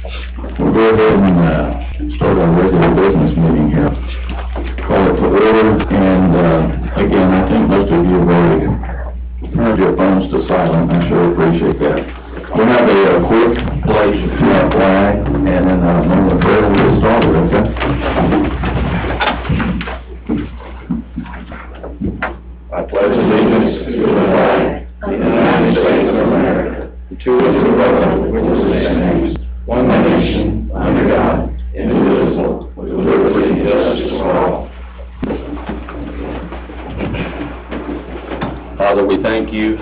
We'll go ahead and start our regular business meeting here. Call it to order, and again, I think most of you have already turned your phones to silent. I sure appreciate that. We'll have a quick pledge to our flag, and then momentarily we'll get started, okay? I pledge allegiance to the flag of the United States of America, to the republic which stands one nation, under God, indivisible, with liberty and justice for all. Father, we thank you,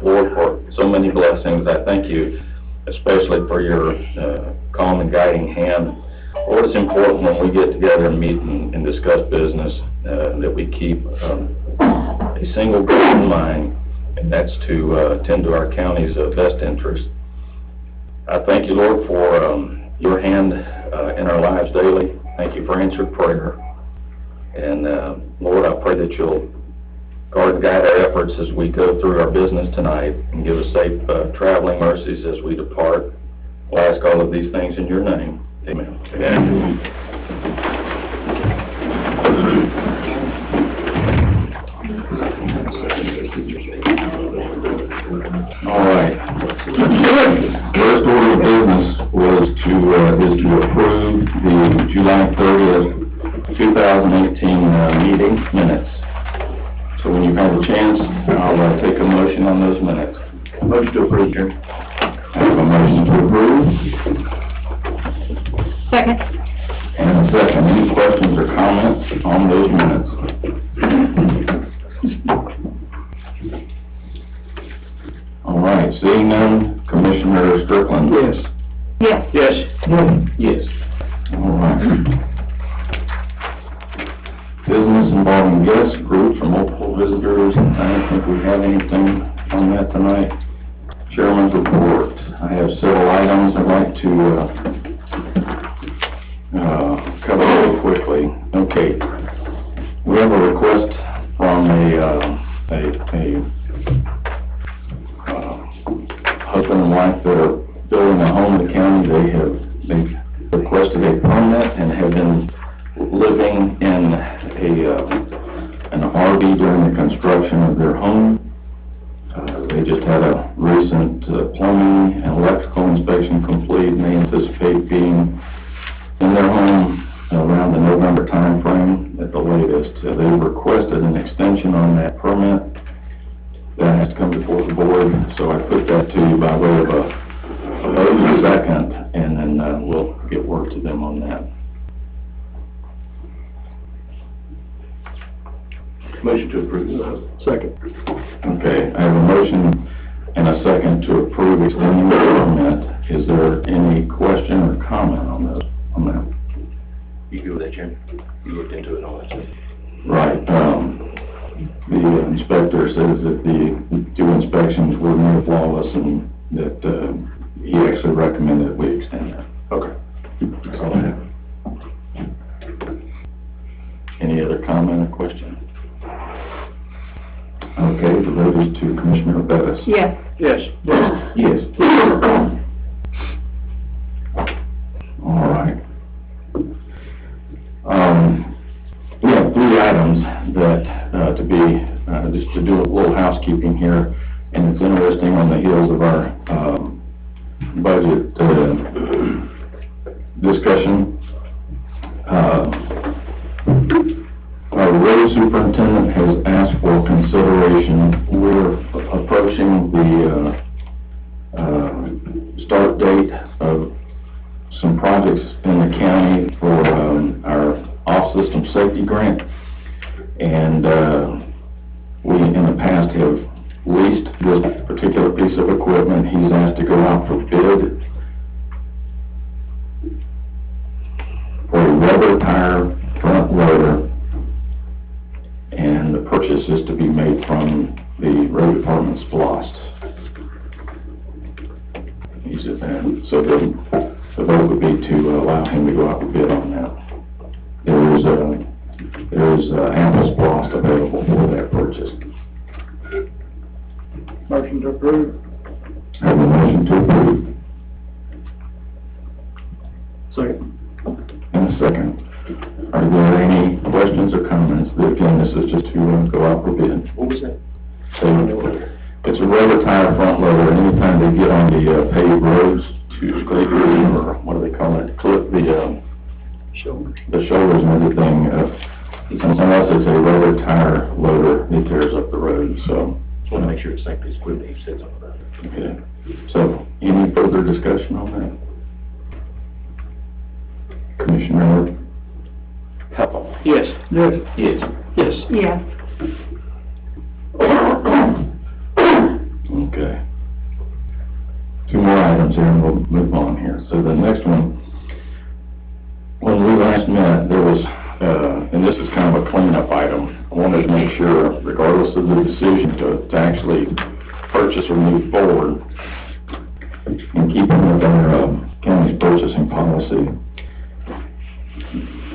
Lord, for so many blessings. I thank you especially for your calm and guiding hand. Lord, it's important when we get together and meet and discuss business that we keep a single goal in mind, and that's to tend to our county's best interest. I thank you, Lord, for your hand in our lives daily. Thank you for answered prayer. And Lord, I pray that you'll guard and guide our efforts as we go through our business tonight, and give us safe traveling mercies as we depart. We'll ask all of these things in your name. Amen. Amen. All right. First order of business is to approve the July 30th, 2018 meeting minutes. So when you've had a chance, I'll take a motion on those minutes. Motion to approve, Chair. I have a motion to approve. Second. And a second. Any questions or comments on those minutes? All right. Seeing none, Commissioner Strickland? Yes. Yes. Yes. Yes. All right. Business involving guest groups or multiple visitors. I don't think we have anything on that tonight. Chairman's report. I have several items I'd like to cover really quickly. Okay. We have a request from a husband and wife that are building a home in the county. They've requested a permit and have been living in an RV during the construction of their home. They just had a recent plumbing and electrical inspection complete, and they anticipate being in their home around the November time frame at the latest. They've requested an extension on that permit. That has to come before the board, so I put that to you by way of a vote in a second, and then we'll get word to them on that. Motion to approve. Second. Okay, I have a motion and a second to approve extending the permit. Is there any question or comment on that? You go with that, Chairman. You looked into it and all that stuff. Right. The inspector says that the two inspections were near flawless, and that he actually recommended that we extend that. Okay. That's all I have. Any other comment or question? Okay, the vote is to Commissioner Bettis. Yes. Yes. Yes. All right. We have three items that just to do a little housekeeping here, and it's interesting on the heels of our budget discussion. Our road superintendent has asked for consideration. We're approaching the start date of some projects in the county for our off-system safety grant, and we in the past have leased this particular piece of equipment. He's asked to go out for bid for a rubber tire front loader, and the purchase is to be made from the road department's SPLOST. So the vote would be to allow him to go out for bid on that. There is ample SPLOST available for that purchase. Motion to approve. I have a motion to approve. Second. And a second. Are there any questions or comments? Again, this is just to go out for bid. What was that? So, it's a rubber tire front loader. Anytime they get on the paved roads to scrape them, or what do they call it, clip Shoulders. the shoulders and everything, unless it's a rubber tire loader, it tears up the road, so. Just want to make sure it's like this equipment you said something about it. Okay. So, any further discussion on that? Commissioner Heffel? Yes. Yes. Yes. Yes. Yes. Okay. Two more items here, and we'll move on here. So the next one, when we last met, there was, and this is kind of a cleanup item. I wanted to make sure, regardless of the decision to actually purchase or move forward, in keeping with our county's purchasing policy,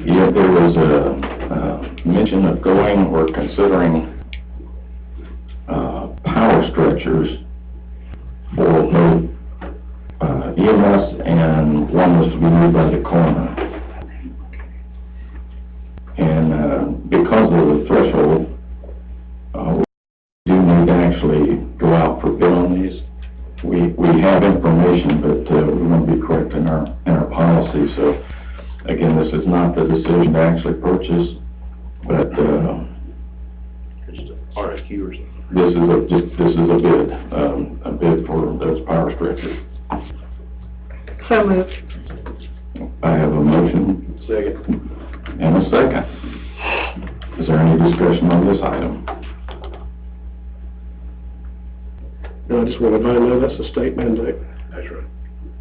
yeah, there was a mention of going or considering power stretchers for both EMS, and one was to be moved by the coroner. And because of the threshold, we do need to actually go out for bid on these. We have information, but we want to be correct in our policy. So again, this is not the decision to actually purchase, but Just a RSQ or something. this is a bid for those power stretchers. So moved. I have a motion Second. and a second. Is there any discussion on this item? No, I just want everybody to know that's a state mandate. That's right.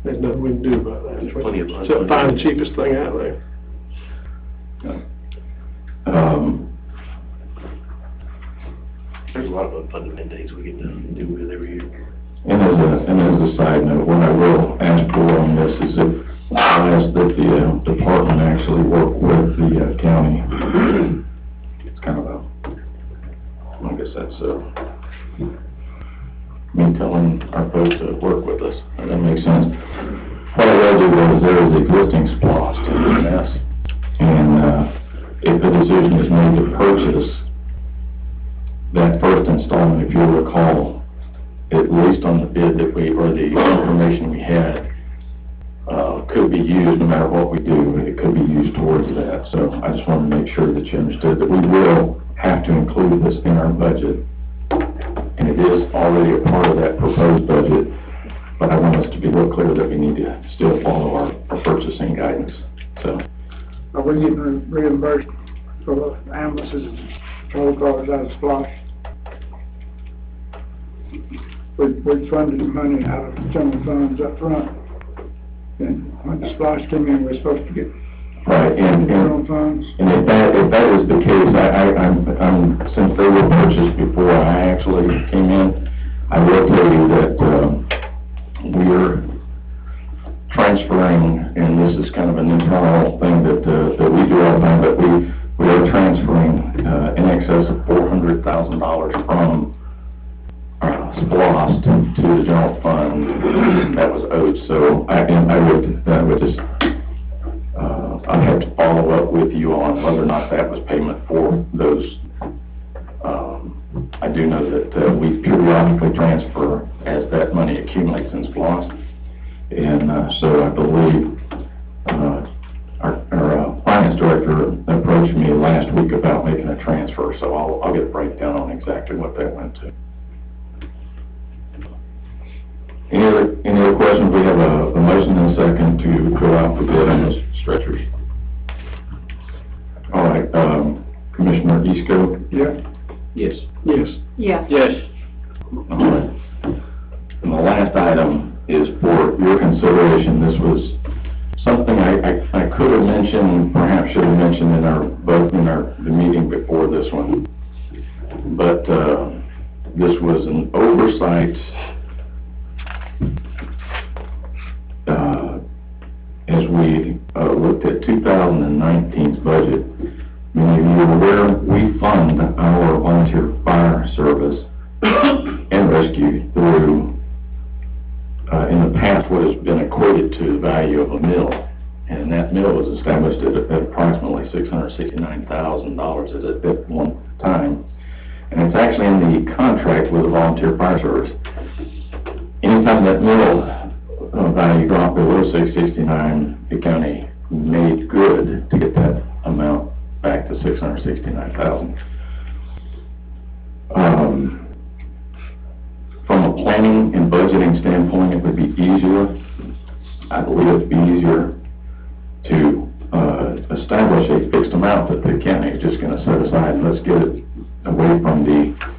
There's nothing we can do about that. There's plenty of- Except find the cheapest thing out there. There's a lot of unfunded mandates we get to deal with every year. And as a side note, what I will ask for on this is if I ask that the department actually work with the county. It's kind of I guess that's me telling our folks to work with us. That makes sense. What I will do is there is existing SPLOST to EMS, and if the decision is made to purchase that first installment, if you'll recall, at least on the bid that or the information we had, could be used no matter what we do, it could be used towards that. So I just want to make sure that you understood that we will have to include this in our budget, and it is already a part of that proposed budget, but I want us to be real clear that we need to still follow our purchasing guidance, so. Are we getting reimbursed for the ambulances and patrol cars out of SPLOST? We funded money out of general funds up front, and when the SPLOST came in, we're supposed to get Right, general funds. and if that is the case, I'm, since they were purchased before I actually came in, I will tell you that, we're transferring, and this is kind of an internal thing that we do all the time, but we are transferring, in excess of $400,000 from SPLOST to the general fund that was owed. So I would just, I'd have to follow up with you on whether or not that was payment for those. I do know that we periodically transfer as that money accumulates in SPLOST. And so I believe our finance director approached me last week about making a transfer, so I'll get a breakdown on exactly what that went to. Any other questions? We have a motion and a second to go out for bid on those stretchers. All right, Commissioner Eastco? Yeah. Yes. Yes. Yes. Yes. All right. And the last item is for your consideration. This was something I could have mentioned, perhaps should have mentioned in the meeting before this one. But, this was an oversight, as we, looked at 2019's budget. Many of you are aware, we fund our volunteer fire service and rescue through, in the past, what has been equated to the value of a mill. And that mill was established at approximately $669,000 at one time. And it's actually in the contract with the Volunteer Fire Service. Anytime that mill value dropped below $669, the county made good to get that amount back to $669,000. From a planning and budgeting standpoint, it would be easier, I believe it'd be easier to establish a fixed amount that the county is just going to set aside, and let's get it away from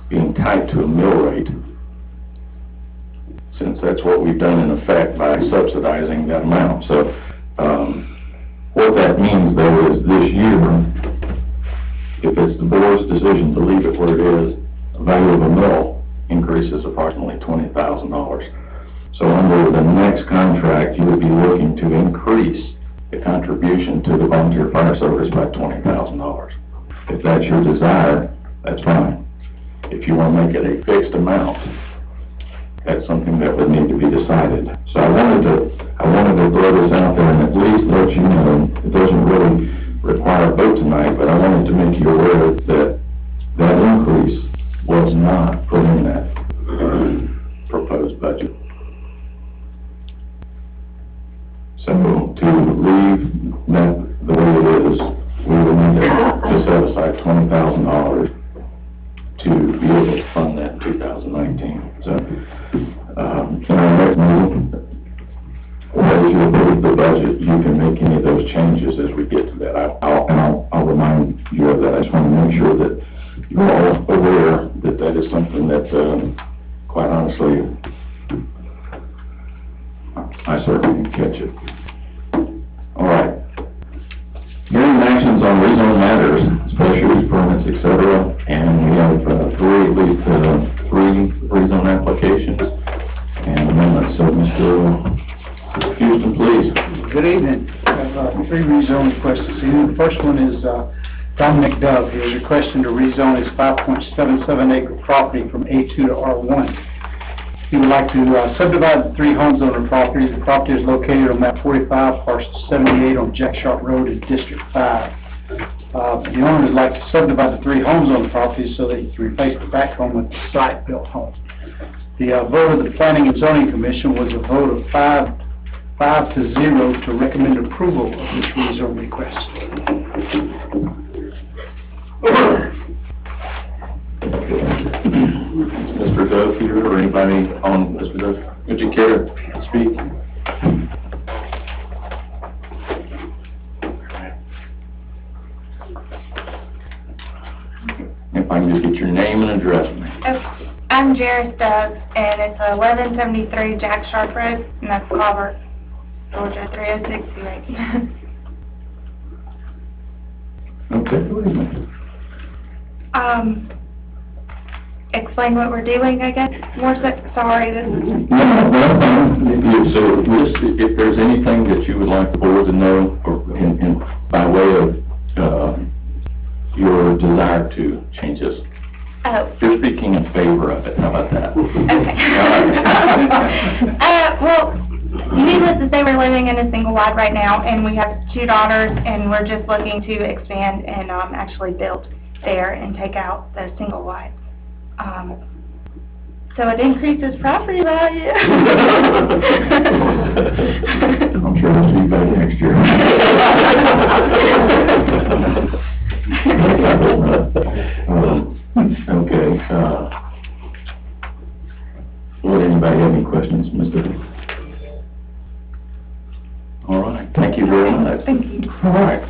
being tied to a mill rate, since that's what we've done in effect by subsidizing that amount. So what that means, though, is this year, if it's the board's decision to leave it where it is, the value of a mill increases approximately $20,000. So under the next contract, you would be looking to increase the contribution to the Volunteer Fire Service by $20,000. If that's your desire, that's fine. If you want to make it a fixed amount, that's something that would need to be decided. So I wanted to throw this out there and at least let you know, it doesn't really require a vote tonight, but I wanted to make you aware that that increase was not put in that proposed budget. So to leave that the way it is, we will need to set aside $20,000 to be able to fund that in 2019. So, in our next meeting, as you approve the budget, you can make any of those changes as we get to that. I'll remind you of that. I just want to make sure that you're all aware that that is something that, quite honestly, I certainly can catch it. All right. Hearing actions on rezone matters, special use permits, etc., and we have three rezone applications and amendments. So, Mr. Houston, please. Good evening. I have three rezone requests this evening. The first one is Dominic Dove. He is requesting to rezone his 5.77 acre property from A2 to R1. He would like to subdivide the three homes on the property. The property is located on map 45, parcel 78 on Jack Sharp Road in District 5. The owner would like to subdivide the three homes on the property so that he can replace the back home with a site-built home. The vote of the Planning and Zoning Commission was a vote of 5-0 to recommend approval of this rezone request. Mr. Dove here, or anybody on Mr. Dove? Would you care to speak? If I can just get your name and address, ma'am. I'm Jairus Dove, and it's 1173 Jack Sharp Road, and that's Clover, Georgia 30628. Okay, what is it? Explain what we're doing, I guess. More so, sorry, this is... So, if there's anything that you would like the board to know, or by way of your desire to change this, you're speaking in favor of it. How about that? Okay. Well, needless to say, we're living in a single wide right now, and we have 2 daughters, and we're just looking to expand and actually build there and take out the single wide. So it increases property value. I'm sure we'll see you back next year. Okay, would anybody have any questions, Mr.? All right, thank you very much. Thank you. All right.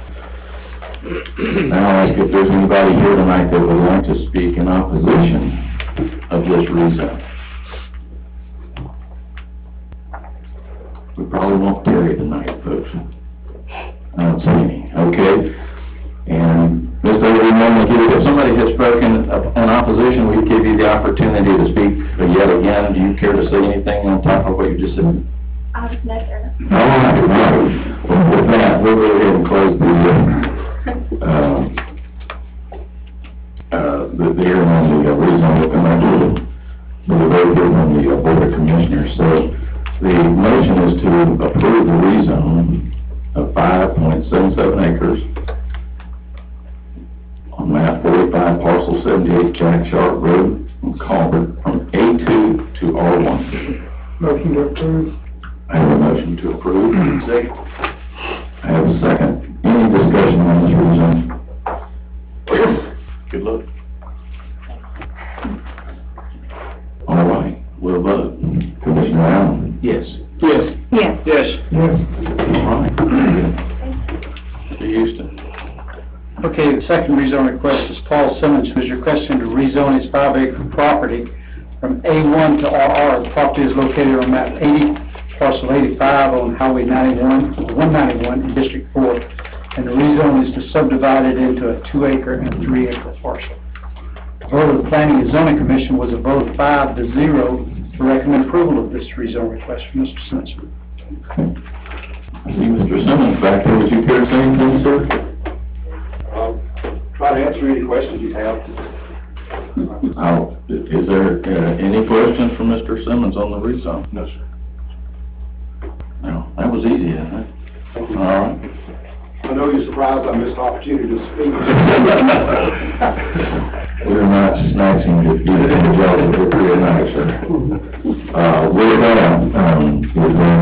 Now I'll ask if there's anybody here tonight that would like to speak in opposition of this rezone. We probably won't carry tonight, folks. I don't see any. Okay. And Mr. We normally give you, if somebody has spoken in opposition, we give you the opportunity to speak yet again. Do you care to say anything on top of what you just said? No, sir. All right. Well, with that, we'll go ahead and close the hearing on the rezone. We'll come back to the vote here on the Board of Commissioners. So the motion is to approve the rezone of 5.77 acres on map 45, parcel 78, Jack Sharp Road, in Concord, from A2 to R1. Motion to approve. I have a motion to approve. Second. I have a second. Any discussion on this rezone? Good luck. All right, we'll vote. Commissioner Allen? Yes. Yes. Yes. Yes. Yes. All right. Mr. Houston? Okay, the second rezone request is Paul Simmons, who is requesting to rezone his 5-acre property from A1 to RR. The property is located on map 80, parcel 85 on Highway 191 in District 4. And the rezone is to subdivide it into a 2-acre and 3-acre parcel. The vote of the Planning and Zoning Commission was a vote of 5-0 to recommend approval of this rezone request from Mr. Simmons. I see Mr. Simmons back there. Would you care to say anything, sir? Try to answer any questions you have. Is there any questions for Mr. Simmons on the rezone? No, sir. No, that was easy, isn't it? All right. I know you're surprised I missed the opportunity to speak. We're not snatching your feet in the jaws of your career night, sir. We're going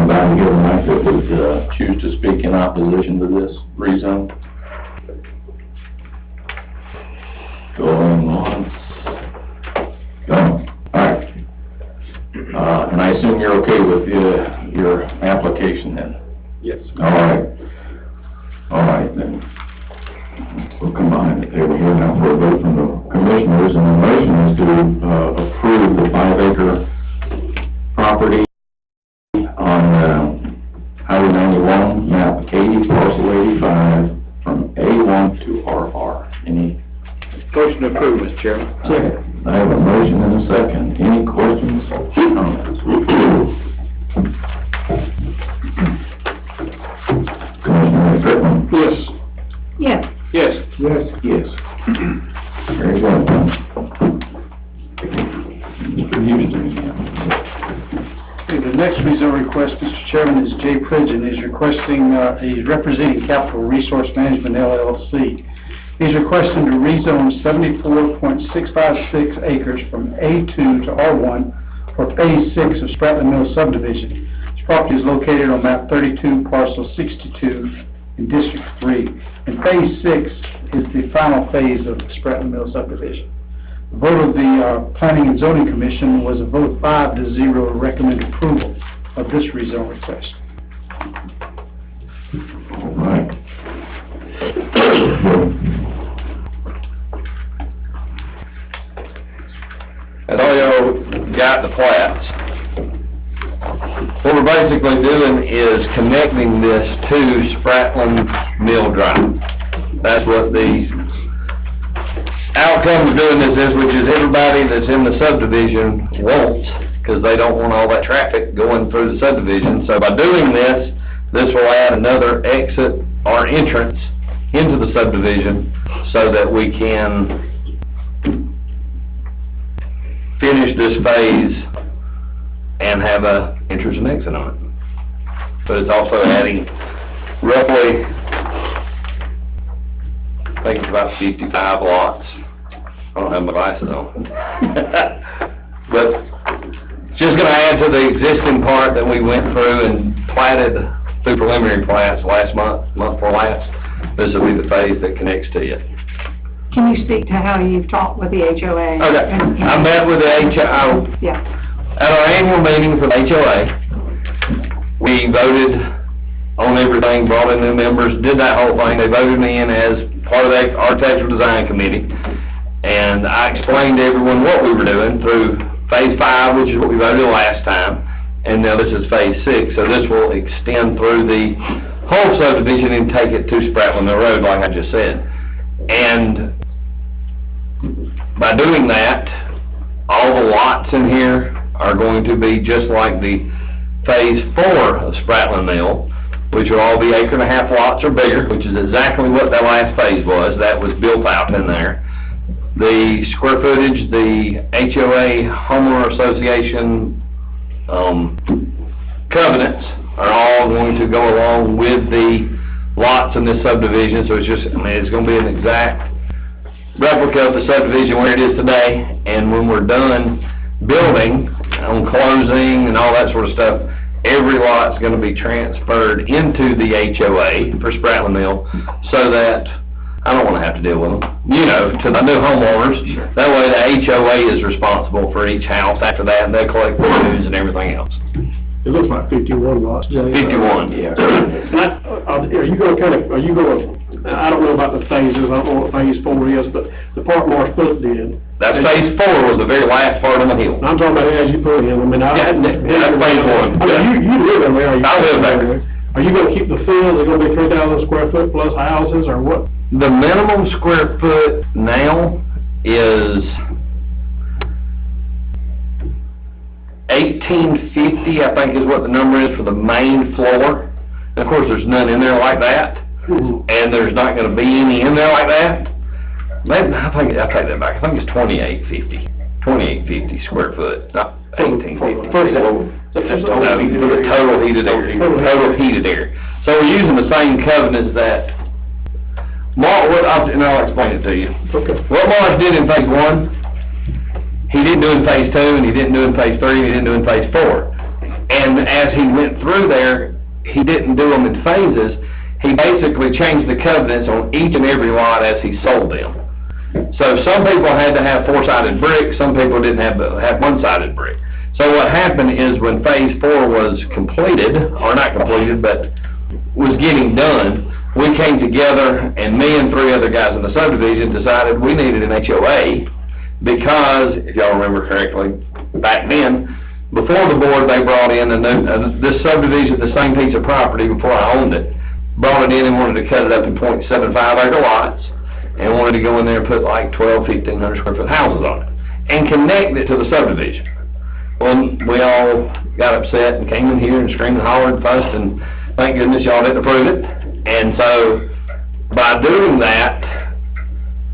about to give a mic that would choose to speak in opposition to this rezone. Going once. Going. All right. And I assume you're okay with your application then? Yes. All right. All right, then. We'll combine it. There we go now for a vote from the commissioners, and the motion is to approve the 5-acre property on Highway 91, map 80, parcel 85, from A1 to RR. Any? Motion to approve, Mr. Chairman. Second. I have a motion and a second. Any questions or comments? Commissioner Pittman? Yes. Yes. Yes. Yes. Yes. Very good. Mr. Houston again. Okay, the next rezone request, Mr. Chairman, is Jay Pridgeon. He's requesting, he's representing Capital Resource Management LLC. He's requesting to rezone 74.656 acres from A2 to R1 for Phase 6 of Spratland Mills subdivision. This property is located on map 32, parcel 62 in District 3. And Phase 6 is the final phase of the Spratland Mills subdivision. The vote of the Planning and Zoning Commission was a vote 5-0 to recommend approval of this rezone request. All right. And all y'all got the plats. What we're basically doing is connecting this to Spratland Mill Drive. That's what the outcome of doing this is, which is everybody that's in the subdivision wants, because they don't want all that traffic going through the subdivision. So by doing this, this will add another exit or entrance into the subdivision so that we can finish this phase and have a entrance and exit on it. But it's also adding roughly, I think it's about 55 lots. I don't have my glasses on. But it's just gonna add to the existing part that we went through and platted through preliminary plats last month before last. This will be the phase that connects to it. Can you speak to how you've talked with the HOA? Okay, I met with the HOA, Yeah. at our annual meeting for the HOA. We voted on everything, brought in new members, did that whole thing. They voted me in as part of the architectural design committee. And I explained to everyone what we were doing through phase 5, which is what we voted last time. And now this is phase 6, so this will extend through the whole subdivision and take it to Spratland Mill Road, like I just said. And by doing that, all the lots in here are going to be just like the phase 4 of Spratland Mill, which will all be 1.5 acre lots or bigger, which is exactly what that last phase was. That was built out in there. The square footage, the HOA homeowner association covenants are all going to go along with the lots in this subdivision, so it's just, I mean, it's gonna be an exact replica of the subdivision where it is today, and when we're done building, on closing and all that sort of stuff, every lot's gonna be transferred into the HOA for Spratling Mill, so that I don't wanna have to deal with them, you know, to the new homeowners. That way the HOA is responsible for each house after that, and they collect the dues and everything else. It looks like 51 lots, Jay. 51. Yeah. Are you gonna, I don't know about the phases, I don't know what phase 4 is, but the part Marsh Foot did. That phase 4 was the very last part on the hill. I'm talking about as you put in, I mean, Yeah, that's phase 1. I mean, you live in there. I live there. Are you gonna keep the field, is it gonna be 3,000 square foot plus houses, or what? The minimum square foot now is 1,850, I think is what the number is for the main floor. And of course, there's none in there like that, and there's not gonna be any in there like that. Maybe, I take that back, I think it's 2,850 square foot, not 1,850. First floor. No, for the total heated area, total heated area. So we're using the same covenants that Mark, and I'll explain it to you. Okay. What Mark did in phase 1, he didn't do in phase 2, and he didn't do in phase 3, and he didn't do in phase 4. And as he went through there, he didn't do them in phases. He basically changed the covenants on each and every lot as he sold them. So some people had to have 4-sided brick, some people didn't have one-sided brick. So what happened is when phase 4 was completed, or not completed, but was getting done, we came together, and me and 3 other guys in the subdivision decided we needed an HOA, because, if y'all remember correctly, back then, before the board, they brought in this subdivision, the same piece of property before I owned it, brought it in and wanted to cut it up in .75 acre lots, and wanted to go in there and put like 1,100 square foot houses on it, and connect it to the subdivision. Well, we all got upset and came in here and screamed and hollered and fussed, and thank goodness y'all didn't approve it. And so, by doing that,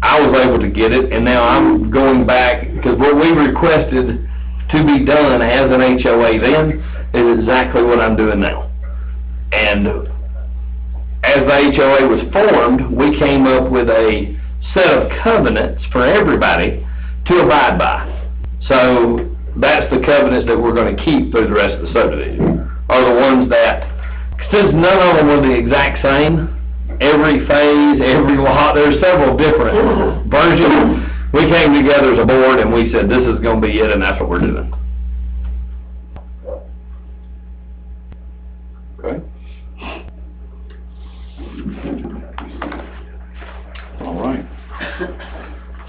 I was able to get it, and now I'm going back, because what we requested to be done as an HOA then is exactly what I'm doing now. And as the HOA was formed, we came up with a set of covenants for everybody to abide by. So that's the covenants that we're going to keep through the rest of the subdivision, are the ones that, since none of them were the exact same, every phase, every lot, there's several different versions. We came together as a board and we said, this is going to be it, and that's what we're doing. Okay. All right.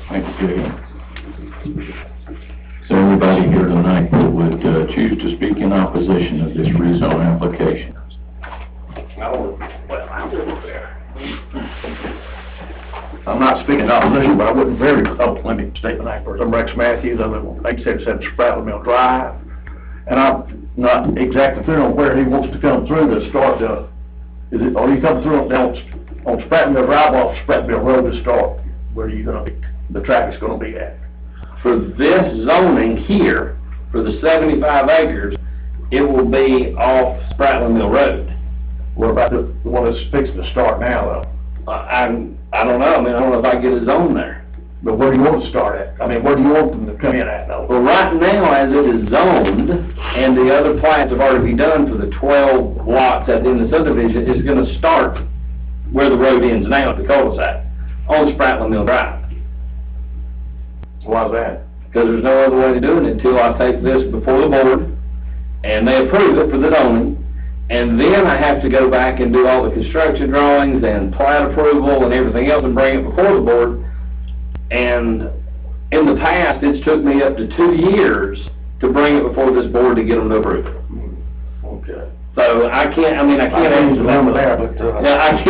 Thank you, Jay. Is there anybody here tonight that would choose to speak in opposition of this rezone application? I'm not speaking in opposition, but I wouldn't let me state my name first. I'm Rex Matthews, I live on 877 Spratling Mill Drive, and I'm not exactly clear on where he wants to come through to start are you coming through on Spratling Mill Drive off Spratling Mill Road to start? Where are you gonna be, the traffic's gonna be at? For this zoning here, for the 75 acres, it will be off Spratling Mill Road. What about the one that's fixing to start now, though? I don't know, I mean, I don't know if I can get a zone there. But where do you want to start at? I mean, where do you want them to come in at, though? Well, right now, as it is zoned, and the other plats have already been done for the 12 lots at the end of the subdivision, it's gonna start where the road ends now at the cul-de-sac, on Spratling Mill Drive. Why's that? Because there's no other way to do it until I take this before the board, and they approve it for the zoning, and then I have to go back and do all the construction drawings and plat approval and everything else and bring it before the board. And in the past, it's took me up to 2 years to bring it before this board to get them to approve it. Okay. So I can't answer that. Yeah,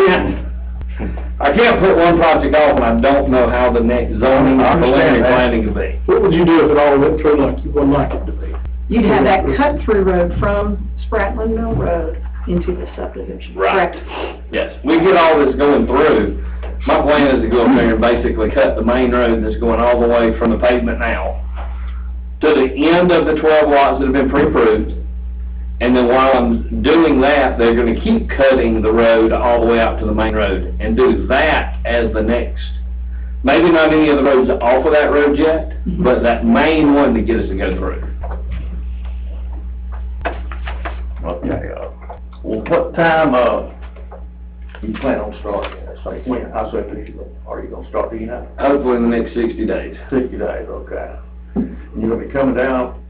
I can't put one project off and I don't know how the next zoning or preliminary planning will be. What would you do if it all went through like you would like it to be? You'd have that cut-through road from Spratling Mill Road into the subdivision, correct? Yes, we get all this going through. My plan is to go up there and basically cut the main road that's going all the way from the pavement now to the end of the 12 lots that have been pre-approved, And then while I'm doing that, they're gonna keep cutting the road all the way out to the main road and do that as the next. Maybe not any of the roads off of that road yet, but that main one to get us to go through. Okay, well, what time, you plan on starting? It's like, when, how soon are you gonna start, do you know? Hopefully in the next 60 days. 60 days, okay. And you're gonna be coming down,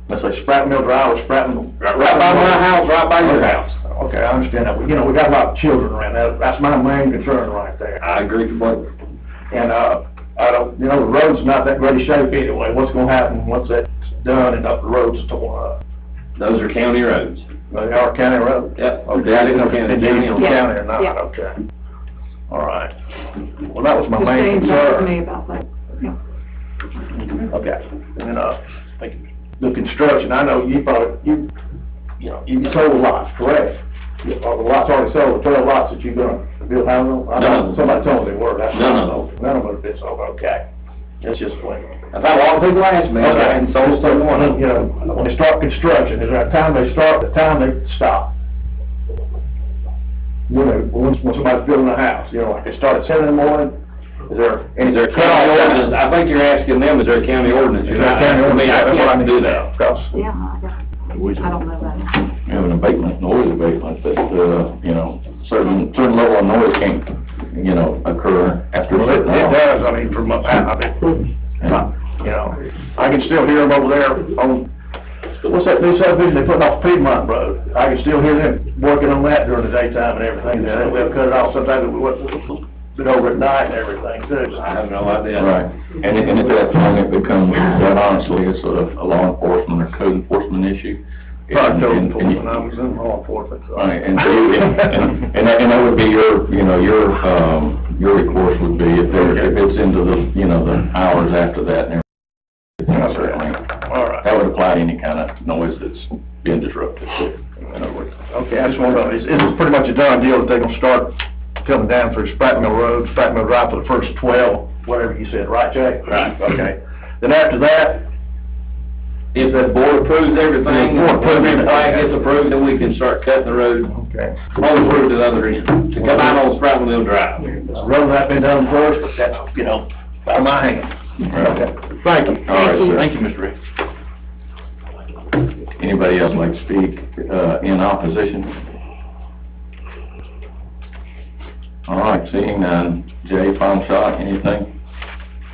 let's say Sprat Mill Drive or Sprat Mill? Right by my house, right by your house. Okay, I understand that, but, you know, we got a lot of children around there, that's my main concern right there. I agree completely. And, I don't, you know, the road's not that great a shape anyway, what's gonna happen once that's done and up the road's torn up? Those are county roads. They are county roads? Yep. Okay, I didn't know if County. they did Yeah. county or not, Yeah. okay. All right. Well, that was my Just stay main in touch with concern. me about that. Yeah. Okay, and like, the construction, I know you probably, you know, you sold lots, correct? The lots already sold, the 12 lots that you're gonna build houses on? I know, No. somebody told me they were, that's. No. None of them have been sold, okay. That's just plain. I've had a lot of people ask me, and I hadn't sold So, one of you know, when they start construction, is there a time they start, the time they stop? You know, when somebody's building a house, you know, like they start at 7 in the morning, is there county ordinance. I think you're asking them, is there a county ordinance? Is there a county ordinance? I That's what I can't need do to that. know, 'cause Yeah, I don't know that. We have an abatement, noise abatement that, you know, certain level of noise can't, you know, occur after a Well, it certain hour. does, I mean, from my, you know, I can still hear them over there on, what's that new subdivision they put off Piedmont Road? I can still hear them working on that during the daytime and everything, and we'll cut it off sometimes, we'll over at night and everything, too. I have no idea. Right, and at that point, it becomes, quite honestly, it's a law enforcement or code enforcement issue. Probably code And- and you- enforcement, I was in law enforcement, so. Right, and so, and that would be your, you know, your recourse would be if it's into the, you know, the hours after that and everything, certainly. All right. That would apply to any kind of noise that's been disruptive, too, in other words. Okay, I just want to know, is it pretty much a done deal that they're gonna start coming down through Sprat Mill Road, Sprat Mill Drive for the first 12, whatever you said, right, Jay? Right. Okay. Then after that, If the board approves everything, The board approves and the everything. flag gets approved, then we can start cutting the road okay. on through to the other end, to come out on Sprattle Mill Drive. The road has been done first, but that's, you know, out of my hands. Okay. Thank you. All right, sir. Thank you, Mr. Rick. Anybody else like to speak, in opposition? All right, seeing none, Jay, final shot, anything?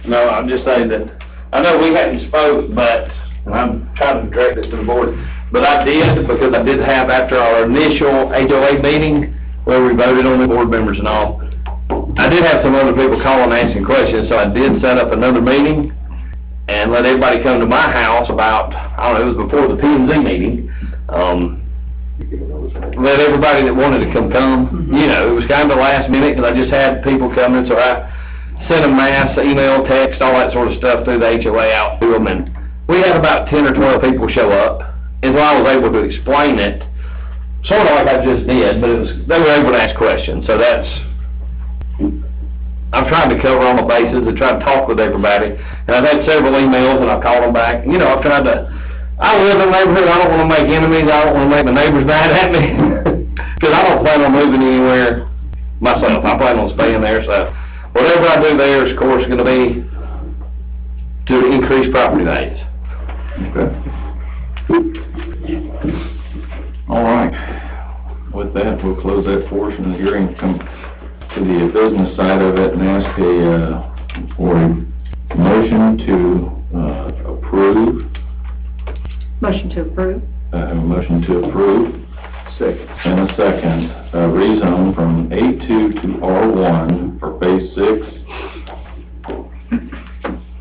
No, I'll just say that, I know we hadn't spoke, but, and I'm trying to direct this to the board, but I did, because I did have, after our initial HOA meeting, where we voted on the board members and all, I did have some other people calling and asking questions, so I did set up another meeting, and let everybody come to my house about, I don't know, it was before the P and Z meeting, let everybody that wanted to come, you know, it was kind of last minute, because I just had people coming, so I sent a mass email, text, all that sort of stuff through the HOA out to them, and we had about 10 or 12 people show up, and so I was able to explain it, sort of like I just did, but it was, they were able to ask questions, so that's, I'm trying to cover all my bases and try to talk with everybody, and I've had several emails, and I've called them back, you know, I've tried to, I live in a neighborhood, I don't wanna make enemies, I don't wanna make my neighbors mad at me, because I don't plan on moving anywhere myself, I plan on staying there, so whatever I do there is, of course, gonna be to increase property values. Okay. All right. With that, we'll close that portion of the hearing, come to the business side of it, and ask for a motion to approve. Motion to approve. A motion to approve. Second. And a second, rezone from A2 to R1 for Phase 6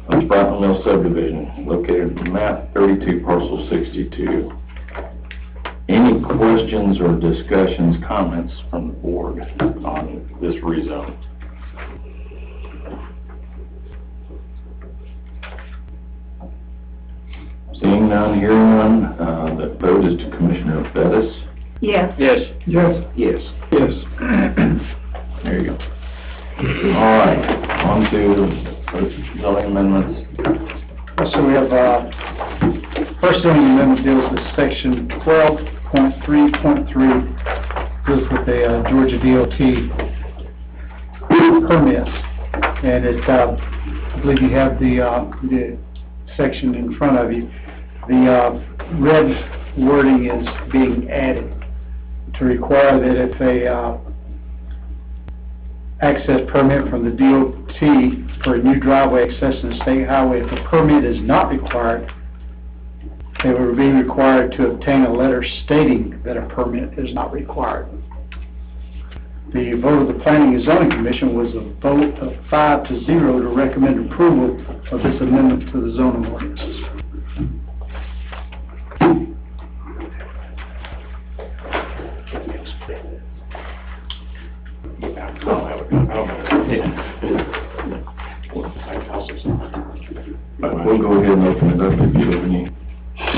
of Sprattle Mill subdivision, located in map 32, parcel 62. Any questions or discussions, comments from the board on this rezone? Seeing none, hearing none, the vote is to Commissioner Bettis. Yes. Yes. Yes. Yes. Yes. There you go. All right, on to zoning amendments. So we have, First zoning amendment deals with section 12.3.3, deals with the Georgia DOT permits. And it, I believe you have the section in front of you. The red wording is being added to require that if a access permit from the DOT for a new driveway accessing the state highway, if a permit is not required, they will be required to obtain a letter stating that a permit is not required. The vote of the Planning and Zoning Commission was a vote of 5-0 to recommend approval of this amendment to the zoning ordinances. We'll go ahead and open it up if you have any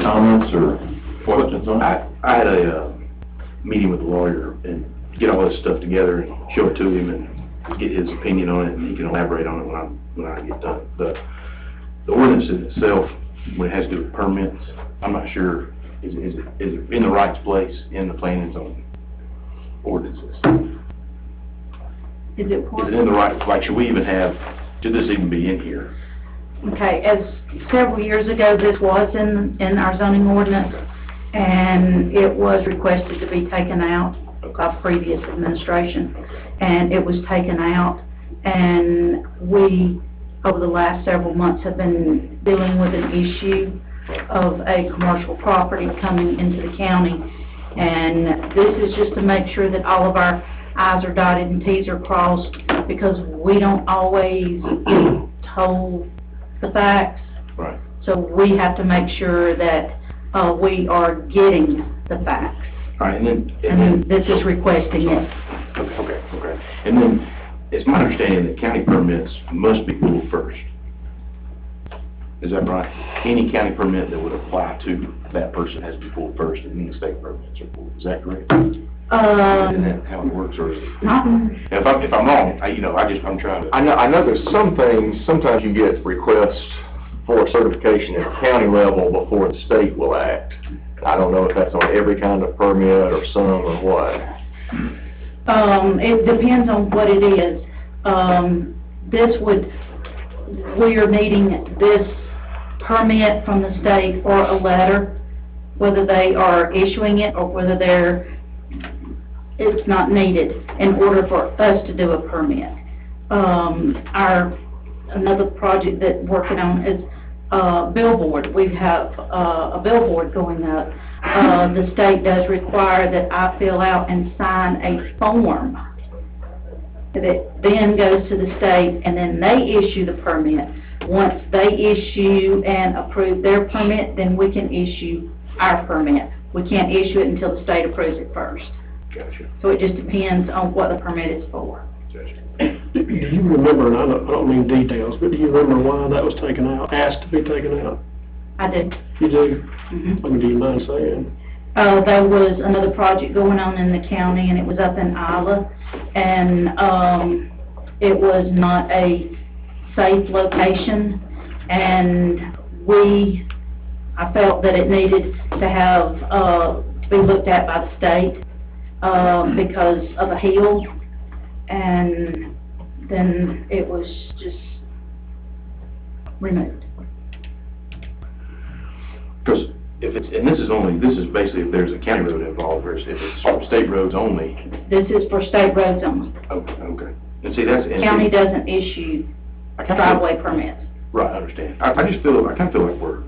comments or questions on it. I had a meeting with the lawyer and get all this stuff together and show it to him and get his opinion on it, and he can elaborate on it when I get done. The ordinance in itself, when it has to do with permits, I'm not sure, is it in the right place in the planning and zoning ordinances? Is it what? Is it in the right, like, should this even be in here? Okay, as several years ago, this was in our zoning ordinance, and it was requested to be taken out by previous administration, and it was taken out, and we, over the last several months, have been dealing with an issue of a commercial property coming into the county, and this is just to make sure that all of our I's are dotted and T's are crossed, because we don't always get told the facts. Right. So we have to make sure that we are getting the facts. All right, And then this is requesting it. Okay. And then, it's my understanding that county permits must be pulled first. Is that right? Any county permit that would apply to that person has to be pulled first, and then the state permits are pulled. Is that correct? Isn't that how it works, or is it? Not, If I'm wrong, I'm trying to. I know there's some things, sometimes you get requests for certification at the county level before the state will act. I don't know if that's on every kind of permit or some or what. it depends on what it is. We are needing this permit from the state or a letter, whether they are issuing it or whether it's not needed in order for us to do a permit. Another project that we're working on is billboard. We have a billboard going up. The state does require that I fill out and sign a form that then goes to the state, and then they issue the permit. Once they issue and approve their permit, then we can issue our permit. We can't issue it until the state approves it first. Gotcha. So it just depends on what the permit is for. Gotcha. Do you remember, and I don't mean details, but do you remember why that was taken out, asked to be taken out? I do. You do? Mm-hmm. I mean, do you mind saying? There was another project going on in the county, and it was up in Isla, and it was not a safe location, and I felt that it needed to have, to be looked at by the state, because of a hill, and then it was just removed. Because if it's, and this is basically if there's a county road involved, versus if it's state roads only. This is for state roads only. Okay. And see, that's. County doesn't issue driveway permits. Right, I understand. I kind of feel like we're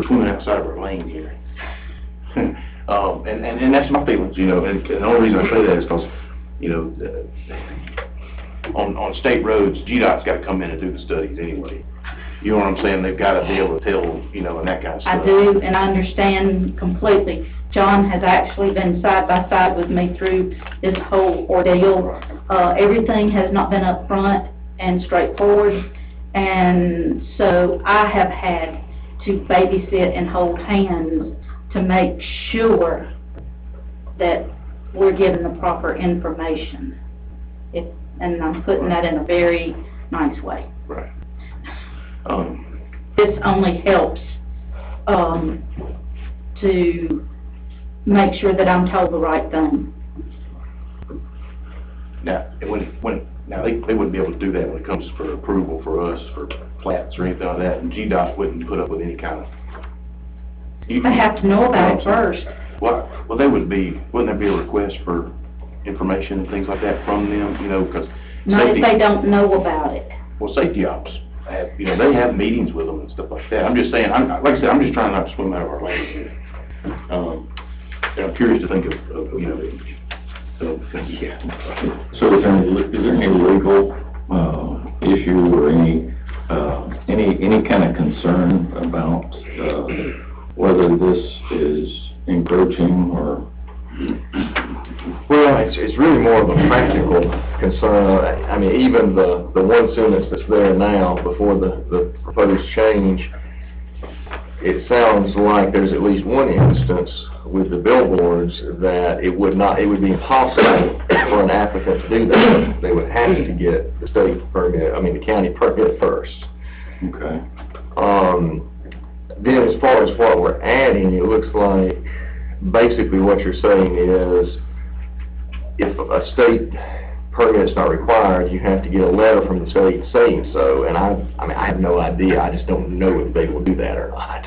swimming outside of our lane here. And that's my feelings, and the only reason I say that is because, on state roads, GDOT's got to come in and do the studies anyway. You know what I'm saying? They've got to be able to tell, and that kind of stuff. I do, and I understand completely. John has actually been side by side with me through this whole ordeal. Everything has not been up front and straightforward, and so I have had to babysit and hold hands to make sure that we're given the proper information. And I'm putting that in a very nice way. Right. This only helps to make sure that I'm told the right thing. Now, they wouldn't be able to do that when it comes for approval for us, for plats or anything like that, and GDOT wouldn't put up with any kind of. They have to know about it first. Well, wouldn't there be a request for information and things like that from them, you know, because Not if they don't know about it. well, safety ops, they have meetings with them and stuff like that. I'm just saying, like I said, I'm just trying not to swim out of our lane here. And I'm curious to think of, you know, yeah. So is there any legal, issue or any kind of concern about, whether this is encroaching or? Well, it's really more of a practical concern. I mean, even the one sentence that's there now before the proposed change, it sounds like there's at least one instance with the billboards that it would be impossible for an applicant to do that. They would have to get the state permit, the county permit first. Okay. Then as far as what we're adding, it looks like basically what you're saying is if a state permit's not required, you have to get a letter from the state saying so. And I have no idea. I just don't know if they will do that or not.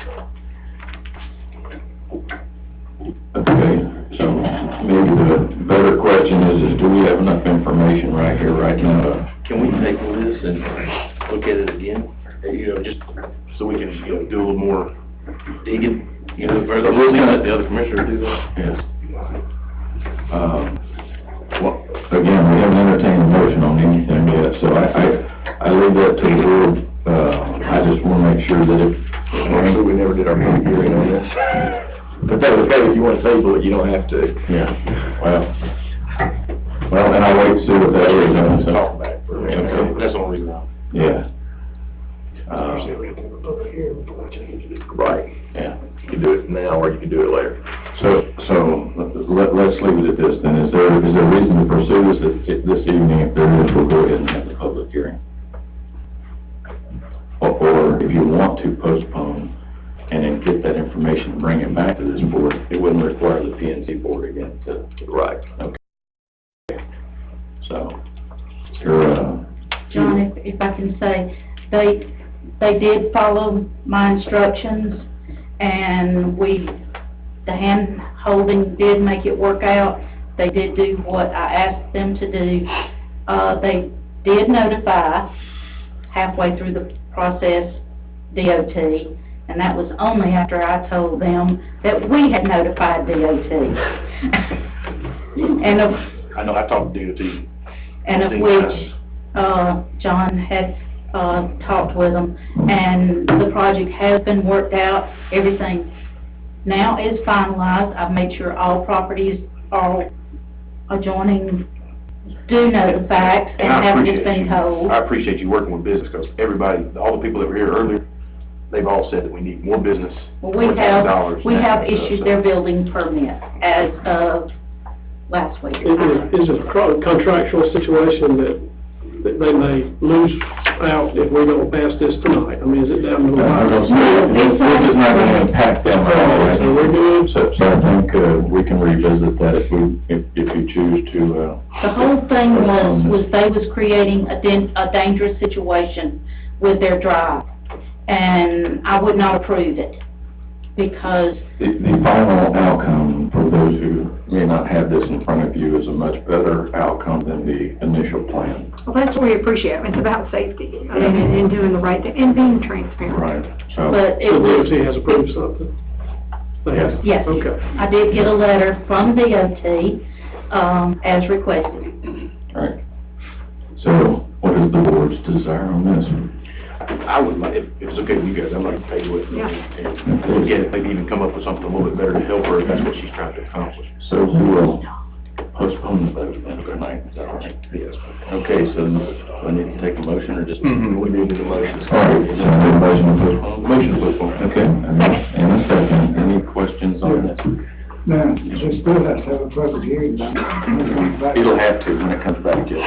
Okay, so maybe the better question is do we have enough information right here, right now? Can we table this and look at it again? You know, just so we can, you know, do a little more digging, you know, further, we'll let the other commissioner do that. Yes. Well, again, we haven't entertained a motion on anything yet, so I leave that to the board. I just want to make sure that if We never did our public hearing on this. But that's okay, if you want to table it, you don't have to. yeah, well, and I'll wait to see what that is. So. Talk back for a minute. Okay. That's the only reason I'm. Yeah. Right. Yeah. You can do it now, or you can do it later. So let's leave it at this then. Is there a reason to pursue this evening? If there is, we'll go ahead and have the public hearing. Or if you want to postpone and then get that information and bring it back to this board, it wouldn't require the P&Z board again to. Right. Okay. So, you're, John, if I can say, they did follow my instructions, and the hand holding did make it work out. They did do what I asked them to do. They did notify halfway through the process DOT, and that was only after I told them that we had notified DOT. And I know, I talked to DOT. And of which, John had, talked with them, and the project has been worked out. Everything now is finalized. I've made sure all properties, all adjoining do know the facts and have just been told. I appreciate you working with business, because all the people that were here earlier, they've all said that we need more business. Well, we have issued their building permit as of last week. Is it a contractual situation that they may lose out if we don't pass this tonight? I mean, is it down the line? this is not going to impact them at all. So we're good? So I think, we can revisit that if you choose to, The whole thing was they was creating a dangerous situation with their drive, and I would not approve it, because the final outcome for those who may not have this in front of you is a much better outcome than the initial plan. Well, that's what we appreciate. It's about safety, and doing the right thing, and being transparent. Right. So, but it So was, DOT has approved something? They have? yes, Okay. I did get a letter from DOT, as requested. all right. So what is the board's desire on this? I would like, if it's okay with you guys, I'd like to table it Yeah. and look at it, maybe even come up with something a little bit better to help her if that's what she's trying to accomplish. So we will postpone the vote tonight, is that right? Yes. Okay, so I need to take a motion or just? We need the motion. All right, so I need a motion to postpone? Motion to postpone. Okay, and a second. Any questions on this? Now, we still have to have a public hearing. It'll have to when it comes back, Jeff.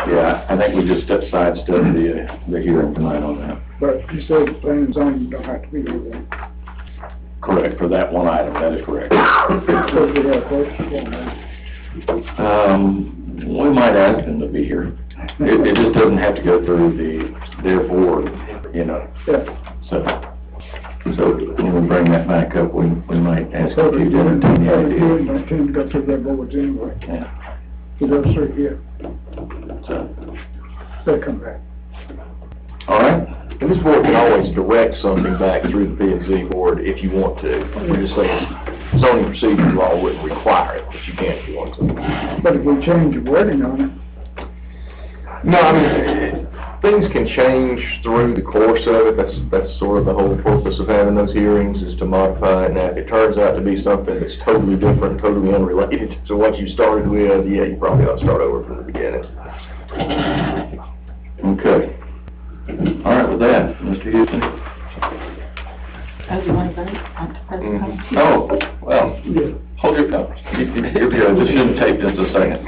Yeah, I think we just sidestepped the hearing tonight on that. But you said planning and zoning don't have to be here then. Correct, for that one item, that is correct. Because we have questions on that. We might ask them to be here. It just doesn't have to go through their board, you know. Yeah. So when we bring that back up, we might ask So if they you do did it, any idea. don't tend to go through their boards anyway. Yeah, So they'll see here, so, they come back. all right. And this board can always direct something back through the P and Z board if you want to. We're just saying zoning procedure law wouldn't require it, but you can if you want to. But if we change the wording on it, No, I mean, things can change through the course of it. That's sort of the whole purpose of having those hearings, is to modify it. Now, if it turns out to be something that's totally different, totally unrelated to what you started with, yeah, you probably ought to start over from the beginning. Okay. All right, with that, Mr. Houston? Oh, you want to vote on the Oh, well, hold your thoughts. This shouldn't take just a second.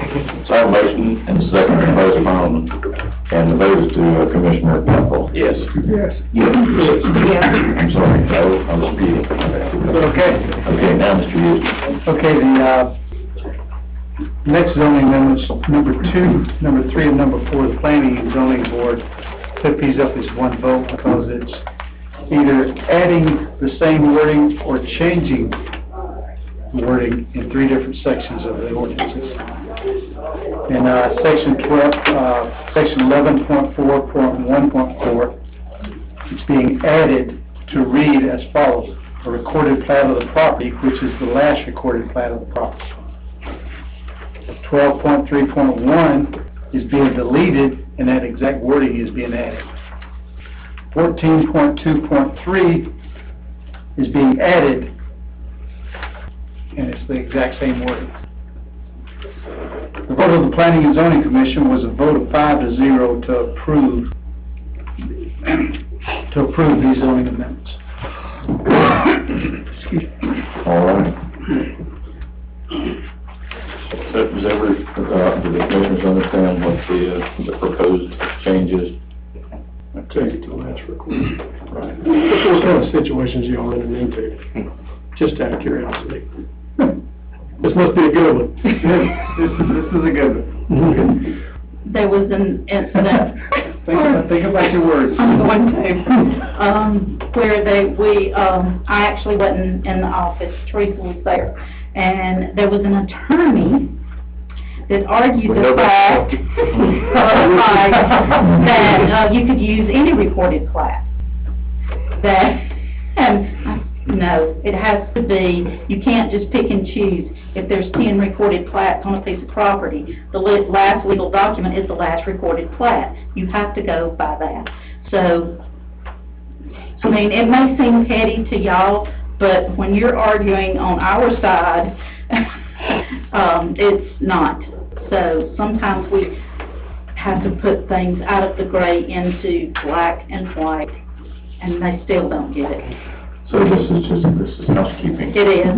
So I have a motion and a second to postpone, and the vote is to Commissioner Pepple. Yes. yes. Yes. I'm sorry, I was repeating. Okay. Okay, now, Mr. Houston. Okay, the, next zoning amendments, number 2, number 3, and number 4, the planning and zoning board took these up as one vote because it's either adding the same wording or changing wording in 3 different sections of the ordinances. In, section 12, section 11.4.1.4, it's being added to read as follows: a recorded plat of the property, which is the last recorded plat of the property. 12.3.1 is being deleted, and that exact wording is being added. 14.2.3 is being added, and it's the exact same wording. The vote of the Planning and Zoning Commission was a vote of 5-0 to approve these zoning amendments. All right. So does do the commissioners understand what the proposed changes? Take it to the last recording. Right. What kind of situations y'all running into? Just out of curiosity. This must be a good one. This is a good one. There was an incident. Think about your words. I'm going to, where I actually wasn't in the office, Teresa was there, and there was an attorney that argued the fact that you could use any recorded plat. No, it has to be, you can't just pick and choose. If there's 10 recorded plats on a piece of property, the last legal document is the last recorded plat. You have to go by that. So, I mean, it may seem petty to y'all, but when you're arguing on our side, it's not. So sometimes we have to put things out of the gray into black and white, and they still don't get it. So this is housekeeping. It is.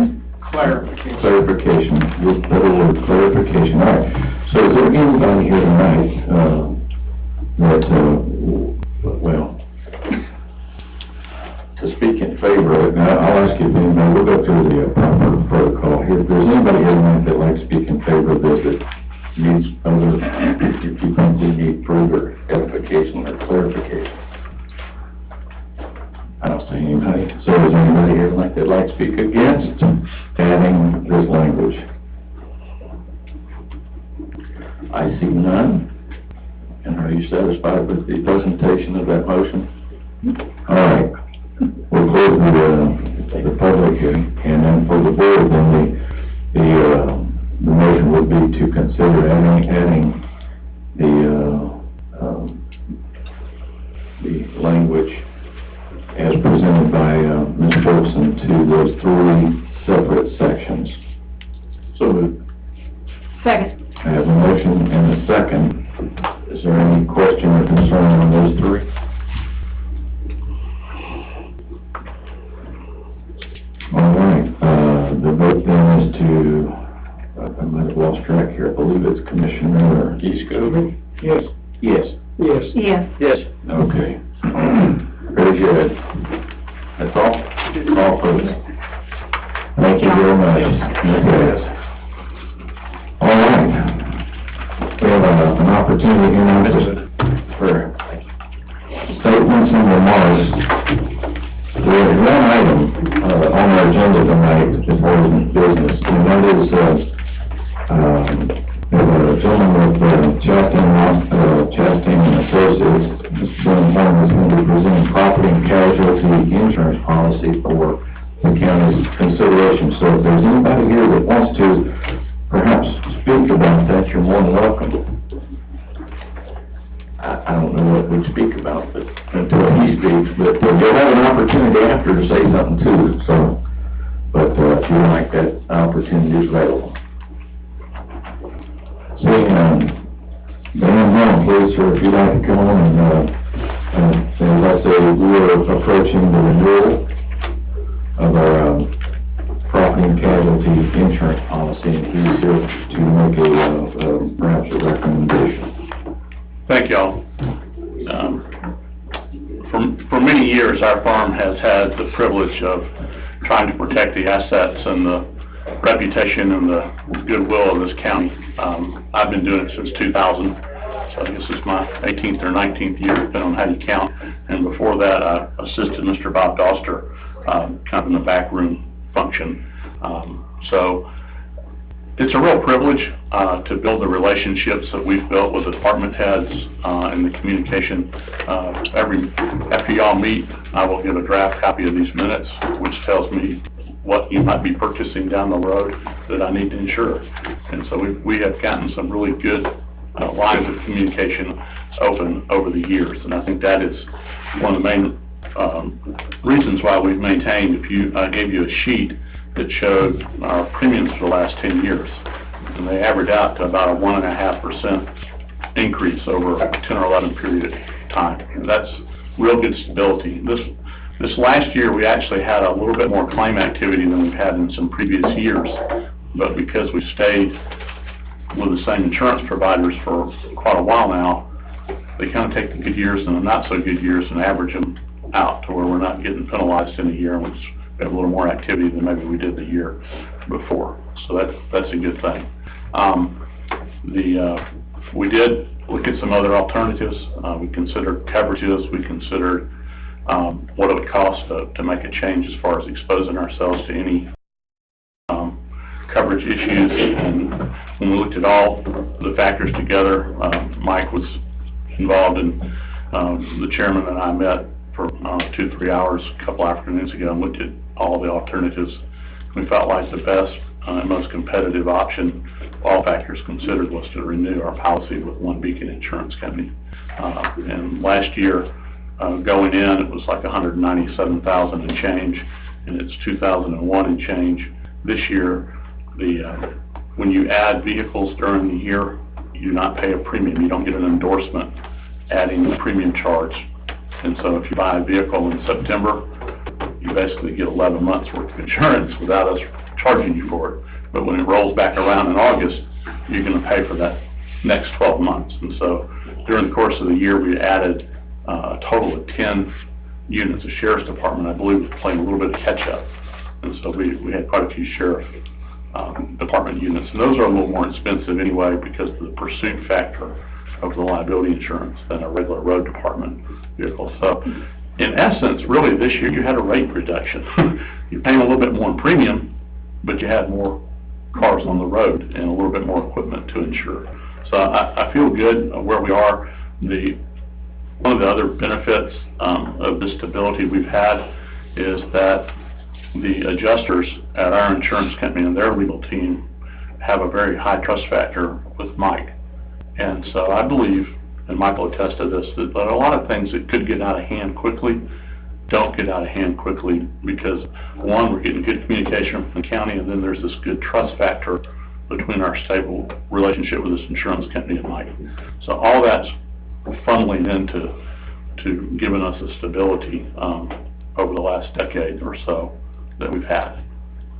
Clarification, with the word clarification. All right. So is there anybody here tonight, well, to speak in favor of it? Now, I'll ask you, then, we'll go through the proper protocol here. If there's anybody here tonight that likes to speak in favor of this, that needs other, if you think we need further edification or clarification? I don't see anybody. So is there anybody here that'd like to speak against adding this language? I see none. And are you satisfied with the presentation of that motion? All right. We'll close the public hearing, and then for the board, then the motion would be to consider adding the language as presented by Ms. Ferguson to those 3 separate sections. So moved. Second. I have a motion and a second. Is there any question or concern on those 3? All right, the vote then is to, I might have lost track here, I believe it's Commissioner Eastcove? Yes. Yes. Yes. Yes. Yes. Okay. Very good. That's all? All opposed? Thank you very much. Okay. All right. We have an opportunity here now for statements and remarks. We have one item on our agenda tonight before business, and that is a gentleman with Chastain and Associates, Mr. John Horn, is going to be presenting property and casualty insurance policy for the county's consideration. So if there's anybody here that wants to perhaps speak about that, you're more than welcome. I don't know what we speak about, but until he speaks, but you'll have an opportunity after to say something too, so, but if you like, that opportunity is available. Seeing, Dan Brown, please, sir, if you'd like to come on and as I say, we are approaching the renewal of our property and casualty insurance policy, and he's here to make perhaps a recommendation. Thank y'all. For many years, our firm has had the privilege of trying to protect the assets and the reputation and the goodwill of this county. I've been doing it since 2000, so I guess it's my 18th or 19th year, depending on how you count. And before that, I assisted Mr. Bob Doster, kind of in the backroom function. So it's a real privilege to build the relationships that we've built with the department heads and the communication. After y'all meet, I will give a draft copy of these minutes, which tells me what you might be purchasing down the road that I need to insure. And so we have gotten some really good lines of communication open over the years, and I think that is one of the main reasons why we've maintained. I gave you a sheet that showed our premiums for the last 10 years, and they average out to about a 1.5% increase over a 10 or 11 period of time. And that's real good stability. This last year, we actually had a little bit more claim activity than we've had in some previous years, but because we stayed with the same insurance providers for quite a while now, they kind of take the good years and the not so good years and average them out to where we're not getting penalized in a year, which we have a little more activity than maybe we did the year before. So that's a good thing. We did look at some other alternatives. We considered coverages. We considered what it would cost to make a change as far as exposing ourselves to any coverage issues. And when we looked at all the factors together, Mike was involved, and the chairman and I met for 2-3 hours a couple afternoons ago and looked at all the alternatives. We felt like the best and most competitive option, all factors considered, was to renew our policy with One Beacon Insurance Company. And last year, going in, it was like $197,000 and change, and it's $2,001 and change. This year, when you add vehicles during the year, you do not pay a premium. You don't get an endorsement adding the premium charge. And so if you buy a vehicle in September, you basically get 11 months worth of insurance without us charging you for it. But when it rolls back around in August, you're going to pay for that next 12 months. And so during the course of the year, we added a total of 10 units. The Sheriff's Department, I believe, was playing a little bit of catch-up. And so we had quite a few Sheriff Department units. And those are a little more expensive anyway because of the pursuit factor of the liability insurance than a regular road department vehicle. So in essence, really this year you had a rate reduction. You're paying a little bit more in premium, but you had more cars on the road and a little bit more equipment to insure. So I feel good where we are. One of the other benefits of the stability we've had is that the adjusters at our insurance company and their legal team have a very high trust factor with Mike. And so I believe, and Michael attested to this, that a lot of things that could get out of hand quickly don't get out of hand quickly because, one, we're getting good communication from the county, and then there's this good trust factor between our stable relationship with this insurance company and Mike. So all that's funneling into giving us a stability over the last decade or so that we've had.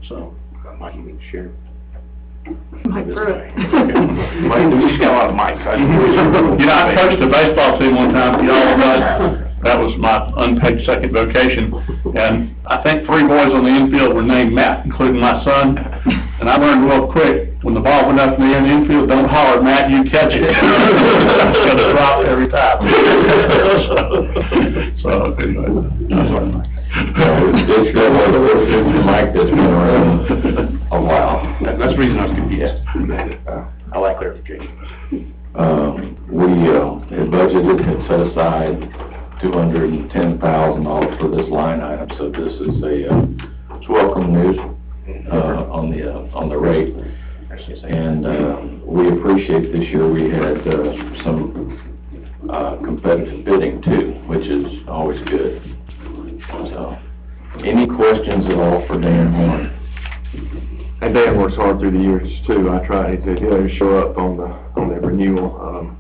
So, Mike, you need to share. Mike Pruitt. Mike, we just got a lot of mics. I coached a baseball team one time, y'all, that was my unpaid second vacation. And I think 3 boys on the infield were named Matt, including my son. And I learned real quick, when the ball went up in the infield, don't holler, Matt, you catch it. It's gonna drop every time. So, anyway, that's what I'm like. It's good one of the worst things you like that's been around a while. That's the reason I was confused. I like clarification. We, had budgeted and set aside $210,000 for this line item, so this is it's welcome news, on the rate. And, we appreciate this year we had, some, competitive bidding too, which is always good. So, any questions at all for Dan Horn? And Dan works hard through the years too. I try to show up on the renewal.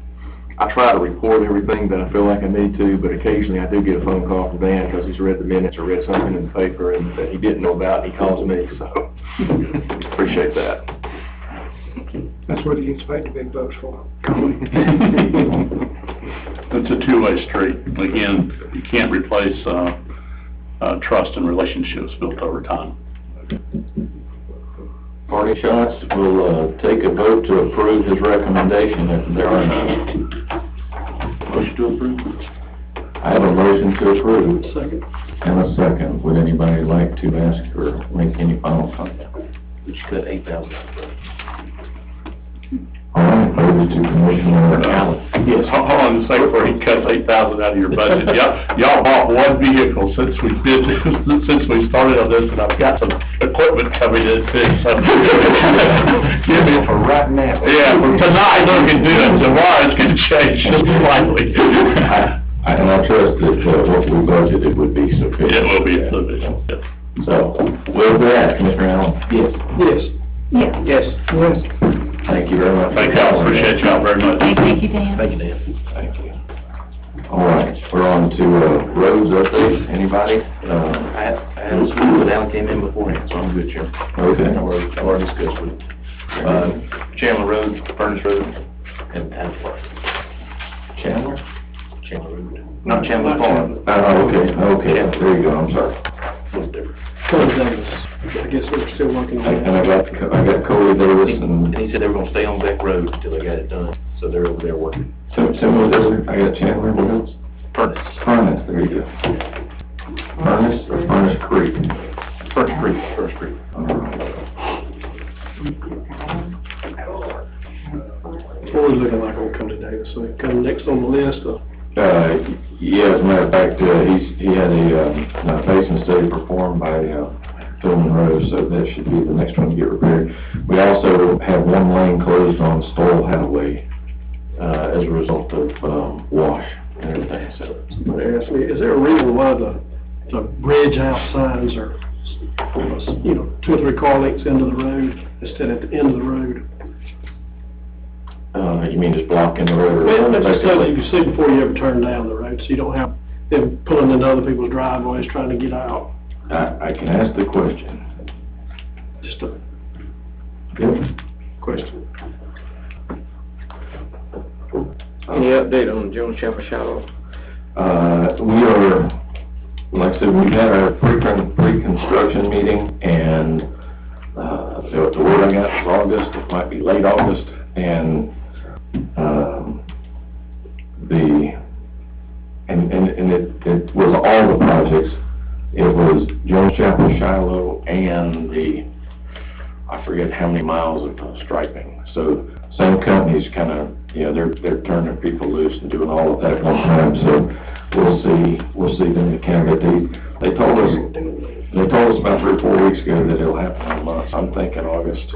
I try to report everything that I feel like I need to, but occasionally I do get a phone call from Dan because he's read the minutes or read something in the paper and that he didn't know about, and he calls me, so appreciate that. That's what he gets paid the big bucks for. It's a two-way street. Again, you can't replace, trust and relationships built over time. Party shots, we'll, take a vote to approve his recommendation if there are none. Motion to approve? I have a motion to approve. Second. And a second. Would anybody like to ask or make any final comment? Would you cut 8,000? All right, over to Commissioner Allen. Yes, hold on a second before he cuts 8,000 out of your budget. Y'all bought one vehicle since we started on this, and I've got some equipment coming in too, so. Give me For right now. Yeah, for tonight, we can do it. Tomorrow, it's gonna change just slightly. And I trust that, what we budgeted would be sufficient. It will be sufficient, yes. So, with that, Commissioner Allen? Yes. Yes. Yes. Yes. Thank you very much. Thank y'all, appreciate y'all very much. Thank you, Dan. Thank you, Dan. Thank you. All right, we're on to, roads update. Anybody? I had a school, but Alan came in beforehand, so I'm good, Chairman. Okay. I've already discussed with Chandler Road, Furnace Road, and Adams Park. Chandler? Chandler Road. Not Chandler Farm. Okay, there you go, I'm sorry. A little different. Cody Davis, I guess we're still working on And that. I got Cody Davis and, And he said they were gonna stay on Beck Road until they got it done, so they're over there working. similar, I got Chandler, what else? Furnace. Furnace, there you go. Furnace or Furnace Creek? First Creek. All right. What was looking like on Cody Davis, so he come next on the list, Yeah, as a matter of fact, he had a basin study performed by, Philman Rose, so that should be the next one to get repaired. We also have one lane closed on Stoll Hathaway, as a result of, wash and everything, so. somebody asked me, is there a reason why the bridge out signs are, 2 or 3 car lengths into the road instead of at the end of the road? You mean just blocking the road? Well, that's just so that you can see before you ever turn down the road, so you don't have them pulling into other people's driveways trying to get out. I can ask the question. Just a Yep. question. Any update on Jones Chapel Shallow? We are, like I said, we had our pre-construction meeting, and, so the word I got was August, it might be late August, and, it was all the projects. It was Jones Chapel, Shiloh, and I forget how many miles of striping. So, same companies kind of, they're turning people loose and doing all of that at one time, so we'll see them in Canada. They told us about 3 or 4 weeks ago that it'll happen in a month, so I'm thinking August.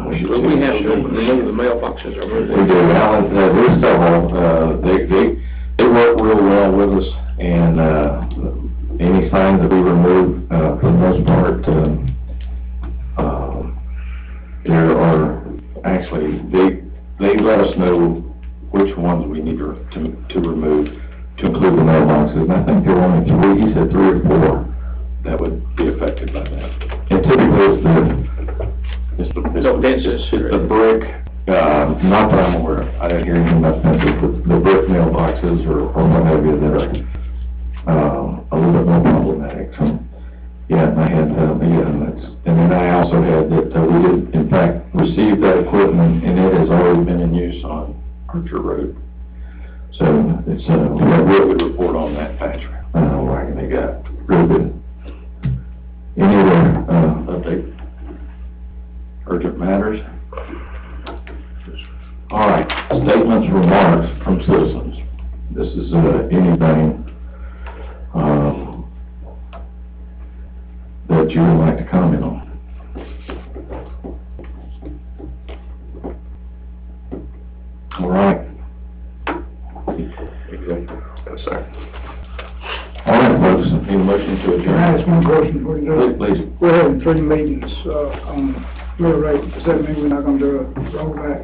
We should see. We have to remove the mailboxes or We do, Alan, there's several, they work real well with us, and, any signs that we remove, for the most part, there are, actually, they let us know which ones we need to remove, to include the mailboxes, and I think there were only 3, he said 3 or 4 that would be affected by that. And typically it's the brick Not that I'm aware of. I didn't hear anything about fences, but the brick mailboxes or what have you that are, a little bit more problematic, so, yeah, I had, and then I also had that, we did, in fact, receive that equipment, and it has already been in use on Archer Road. So, it's, we had a real good report on that patch, wagon they got, real good. Any other, update? Urgent matters? All right, statements, remarks from citizens. This is, anything, that you would like to comment on. All right. Yes, sir. All right, folks, need a motion to adjourn. Can I ask one question before you do it? Please. We're having 3 meetings, on mill rate. Does that mean we're not gonna do a rollback?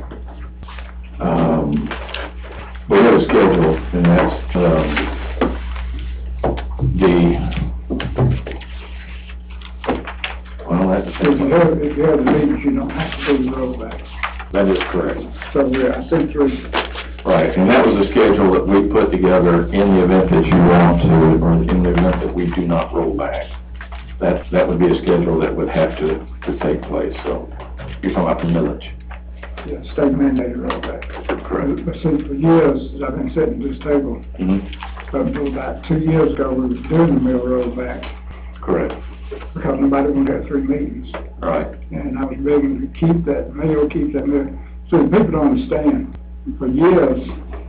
We have a schedule, and that's, If you have the meetings, you don't have to do the rollback. that is correct. So, yeah, I think 3. Right, and that was a schedule that we put together in the event that you want to, or in the event that we do not roll back. That would be a schedule that would have to take place, so you're talking about the millage. Yeah, state mandated rollback. Correct. But see, for years, as I've been sitting at this table, up until about 2 years ago, we were doing the mill rollback Correct. because nobody would have 3 meetings. Right. And I was begging to keep that mill. So people don't understand. For years,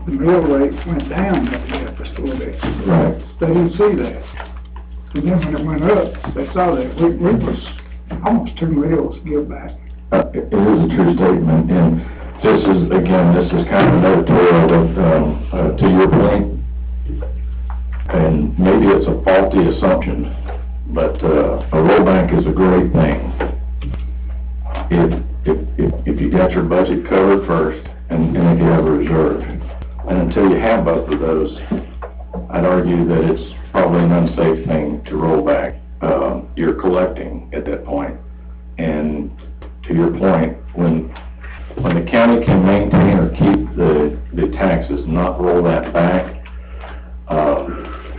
the mill rate went down every year just a little bit. Right. They didn't see that. And then when it went up, they saw that. We was almost 2 mills give back. It is a true statement, and this is kind of editorial of, to your point, and maybe it's a faulty assumption, but, a rollback is a great thing. If you got your budget covered first, and if you have a reserve, and until you have both of those, I'd argue that it's probably an unsafe thing to roll back. You're collecting at that point, and to your point, when the county can maintain or keep the taxes, not roll that back,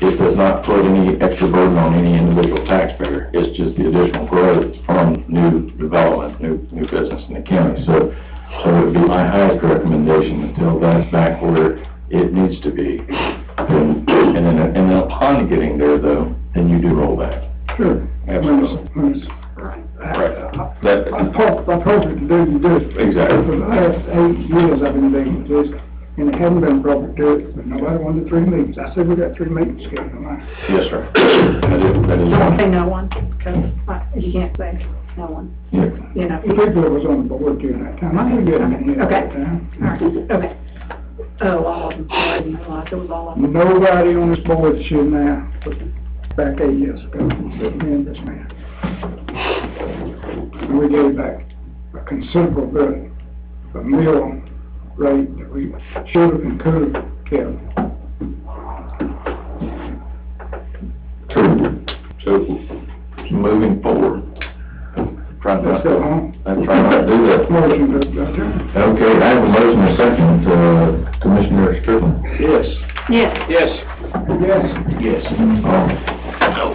it does not put any extra burden on any individual taxpayer. It's just the additional growth from new development, new business in the county. So it would be my highest recommendation until that's back where it needs to be. And then upon getting there, though, then you do roll back. Sure. Absolutely. Right. Appropriate to do this. Exactly. For the last 8 years, I've been dealing with this, and it hadn't been appropriate to do it, but nobody wanted 3 meetings. I said, we got 3 meetings scheduled. Yes, sir. That is Don't say no one, because you can't say no one, Yeah. you know. The people that was on the board during that time, I didn't get them in here all the Okay. time. All right, okay. Oh, all of them, I didn't realize it was all of them. Nobody on this board is here now, but back 8 years ago, except me and this man. And we gave back a considerable bit of mill rate that we should have and could have kept. True. So, moving forward, try not to do that. Motion to adjourn. Okay, I have a motion and a second, Commissioner Strickland. Yes. Yes. Yes. Yes. Yes. Oh.